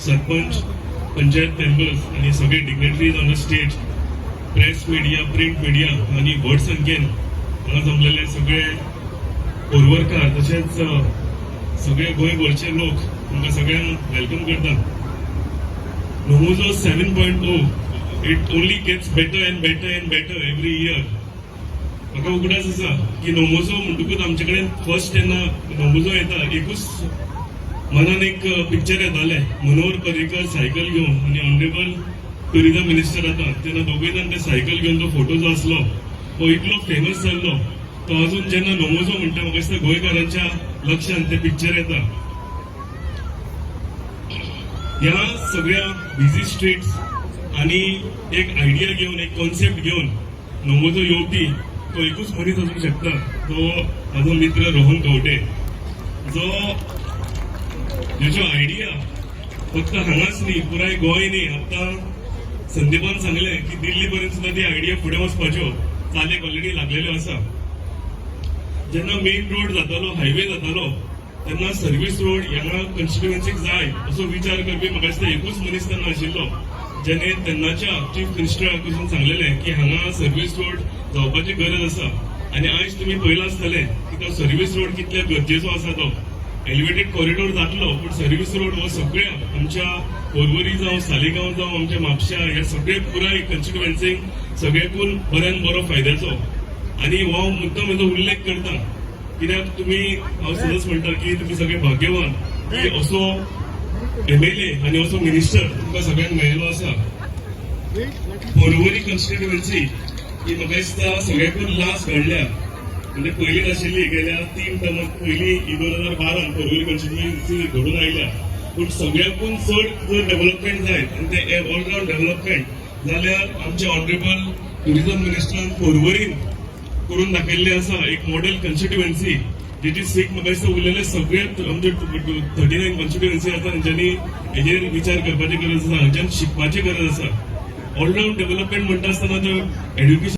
Sarpanch, panchayat members आणि सगळे dignitaries on the stage, press media, print media आणि व्हड संख्येन हांगा जमलेले सगळे कोरवरकार तशेंच सगळे गोंयभरचे लोक तुमकां सगळ्यांक वेलकम करता. नोमोजो 7.0 it only gets better and better and better every year. म्हाका उगडास आसा की नोमोजो म्हणटकूच आमचे कडेन फर्स्ट जेन्ना नोमोजो येता एकूच मनान एक पिक्चर येताले मनोहर पर्रीकर सायकल घेवन आनी ऑनरेबल टुरिझम मिनिस्टर जाता तेन्ना दोगूय जाण ते सायकल घेवन तो फोटो जो आसलो तो इतलो फेमस जाल्लो तो अजून जेन्ना नोमोजो म्हणटा म्हाका दिसता गोंयकारांच्या लक्षांत ते पिक्चर येता. ह्या सगळ्या बिझी स्ट्रीट्स आणि एक आयडिया घेवन एक कॉन्सेप्ट घेवन नोमोजो येवपी तो एकूच मनीस असू शकता, तो माझो मित्र रोहन कवटे, जो ज्याच्यो आयडिया फक्त हांगाच न्ही पुराय गोंय न्ही, आता संदीपान सांगले की दिल्ली पर्यंत सुद्धा ती आयडिया फुडें वचपाच्यो चालेक ऑलरेडी लागलेल्यो आसा. जेन्ना मेन रोड जातालो, हायवे जातालो तेन्ना सर्व्हिस रोड ह्या कॉन्स्टिट्युएन्सीक जाय असो विचार करपी म्हाका दिसता एकूच मनीस तेन्ना आशिल्लो, जेणे तेन्नाच्या चीफ मिनिस्टराक वचून सांगलेले की हांगा सर्व्हिस रोड जावपाची गरज आसा. आनी आयज तुमी पळयला आसतले की तो सर्व्हिस रोड कितल्या गरजेचो आसा. तो एलिवेटेड कॉरिडॉर जातलो पूण सर्व्हिस रोड हो सगळ्या आमच्या कोरवरी जावं सालिगांव जावं आमच्या म्हापशा ह्या सगळे पुराय कॉन्स्टिट्युएन्सीक सगळ्याकून बऱ्यान बरो फायद्याचो. आनी हो मुद्दम म्हजो उल्लेख करता कित्याक तुमी हांव सदांच म्हणटा की तुमी सगळे भाग्यवान की असो MLA आनी असो मिनिस्टर तुमकां सगळ्यांक मेळिल्लो आसा. कोरवरी कॉन्स्टिट्युएन्सी ही म्हाका दिसता सगळ्याकून लास्ट घडल्या, म्हणजे पयली नाशिल्ली, गेल्या 3 टर्माक पयली 2012 कोरवरी कॉन्स्टिट्युएन्सी घडून आयल्या. पूण सगळ्याकून चड जर डेव्हलपमेंट जायत आनी ते ऑलराउंड डेव्हलपमेंट जाल्यार आमचे ऑनरेबल टुरिझम मिनिस्टरान कोरवरीन करून दाखयल्ले आसा एक मॉडेल कॉन्स्टिट्युएन्सी जेची सीख म्हाका दिसता उरलेले सगळे आमचे 39 कॉन्स्टिट्युएन्सी आसा तेंच्यांनी हेजेर विचार करपाची गरज आसा, हांच्यान शिकपाची गरज आसा. ऑलराउंड डेव्हलपमेंट म्हणटा आसतना एड्युकेशन